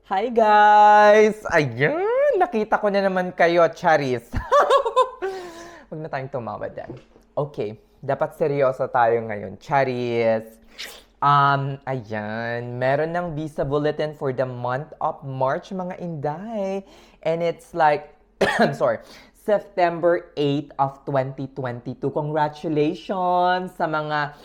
Hi guys! Ayan! Nakita ko na naman kayo, Charis. Huwag na tayong tumawa din. Okay, dapat seryoso tayo ngayon. Charis. Ayan. Meron ng visa bulletin for the month of March, mga Inday. And it's like, I'm sorry, September 8 of 2022. Congratulations sa mga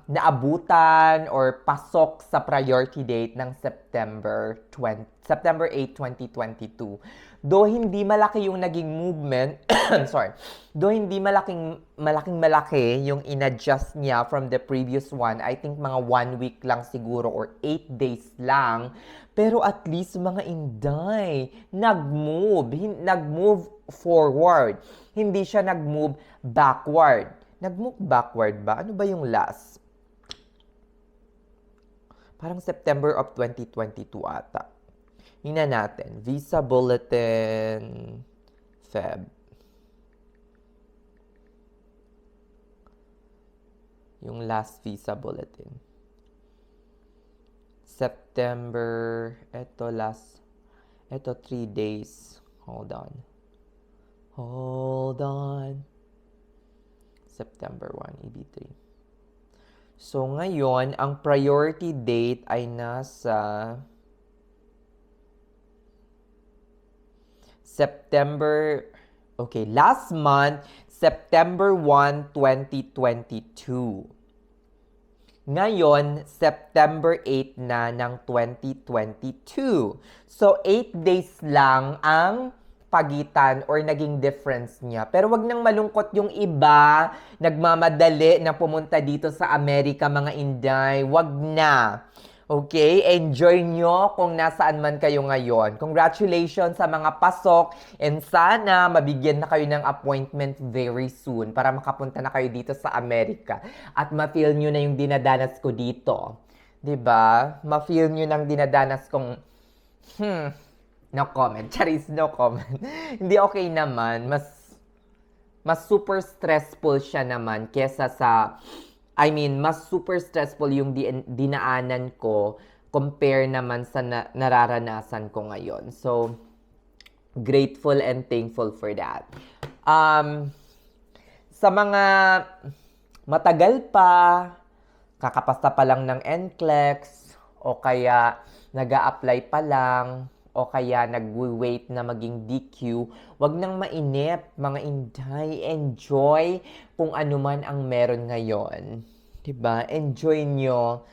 naabutan or pasok sa priority date ng September 8, 2022. Though hindi malaki yung naging movement, sorry, though hindi malaki yung in-adjust niya from the previous one, I think mga 1 week lang siguro or 8 days lang, pero at least mga Inday, nag-move forward. Hindi siya nag-move backward. Nag-move backward ba? Ano ba yung last? Parang September of 2022 ata. Hina natin. Visa Bulletin Feb. Yung last Visa Bulletin. September. Ito 3 days. Hold on. September 1, EB3. So, ngayon, ang priority date ay nasa last month, September 1, 2022. Ngayon, September 8 na ng 2022. So, 8 days lang ang pagitan or naging difference niya. Pero wag nang malungkot yung iba, nagmamadali na pumunta dito sa Amerika, mga Inday. Wag na. Okay? Enjoy nyo kung nasaan man kayo ngayon. Congratulations sa mga pasok and sana mabigyan na kayo ng appointment very soon para makapunta na kayo dito sa Amerika at ma-feel nyo na yung dinadanas ko dito. 'Di ba? Ma-feel nyo nang dinadanas kong no comment. Charis, no comment. Hindi okay naman. Mas super stressful siya naman kesa sa, mas super stressful yung dinaanan ko compare naman sa nararanasan ko ngayon. So, grateful and thankful for that. Sa mga matagal pa, kakapasta pa lang ng NCLEX, o kaya nag-a-apply pa lang, o kaya nag-wait na maging DQ, wag nang mainip, mga Inday. Enjoy kung ano man ang meron ngayon. 'Di ba? Enjoy nyo.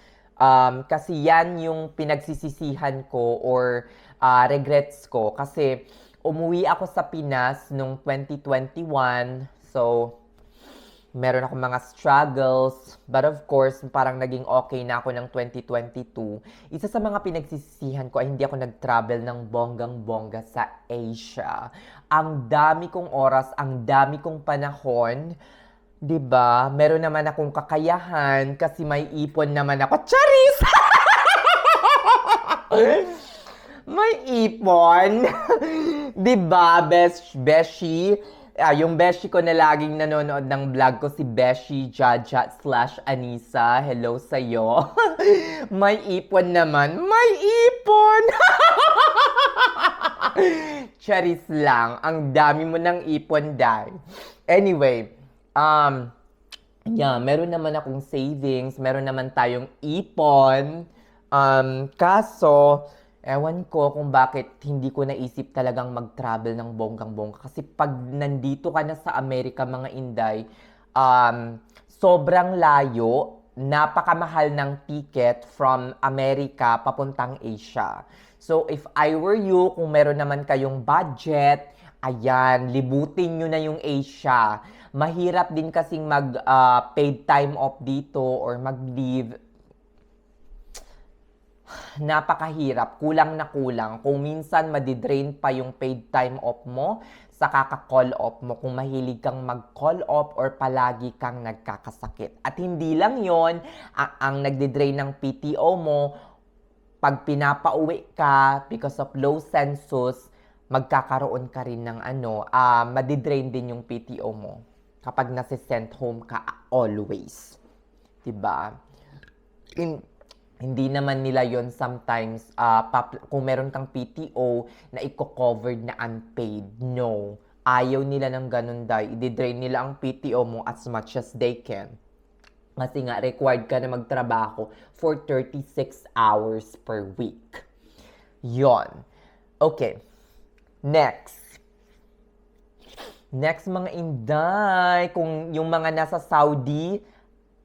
Kasi yan yung pinagsisisihan ko or regrets ko. Kasi umuwi ako sa Pinas noong 2021. So, meron ako mga struggles, but of course, parang naging okay na ako ng 2022. Isa sa mga pinagsisisihan ko ay hindi ako nag-travel ng bonggang-bongga sa Asia. Ang dami kong oras, ang dami kong panahon, 'di ba? Meron naman akong kakayahan kasi may ipon naman ako. Charis! May ipon. 'Di ba, Beshi? Yung Beshi ko na laging nanonood ng vlog ko, si Beshi Jaja / Anisa. Hello sa'yo. May ipon naman. May ipon! Charis lang. Ang dami mo ng ipon, Day. Anyway, meron naman akong savings. Meron naman tayong ipon. Kaso, ewan ko kung bakit hindi ko naisip talagang mag-travel ng bonggang-bongga. Kasi pag nandito ka na sa Amerika, mga Inday, sobrang layo, napakamahal ng ticket from Amerika papuntang Asia. So, if I were you, kung meron naman kayong budget, ayan, libutin nyo na yung Asia. Mahirap din kasing paid time off dito or mag-leave. Napakahirap, kulang na kulang. Kung minsan madidrain pa yung paid time off mo sa kaka-call off mo kung mahilig kang mag-call off or palagi kang nagkakasakit. At hindi lang yon, ang nagdidrain ng PTO mo, pag pinapauwi ka because of low census, magkakaroon ka rin ng madidrain din yung PTO mo kapag nasi-sent home ka always. 'Di ba? hindi naman nila yon sometimes, kung meron kang PTO na i-covered na unpaid. No. Ayaw nila ng ganun, day. I-drain nila ang PTO mo as much as they can. Kasi nga, required ka na magtrabaho for 36 hours per week. Yon. Okay. Next. Next, mga inday. Kung yung mga nasa Saudi,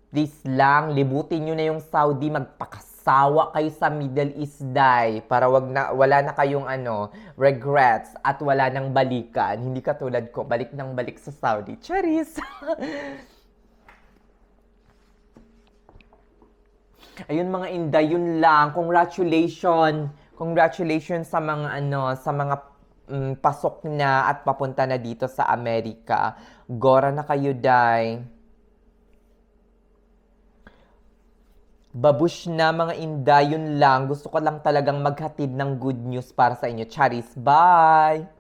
please lang, libutin nyo na yung Saudi, magpakasawa kayo sa Middle East, day. Para wala na kayong regrets at wala nang balikan. Hindi katulad ko, balik nang balik sa Saudi. Charis! Ayun mga inday, yun lang. Congratulations! Congratulations sa mga sa mga pasok na at papunta na dito sa Amerika. Gora na kayo, day. Babush na mga inday, yun lang. Gusto ko lang talagang maghatid ng good news para sa inyo. Charis, bye!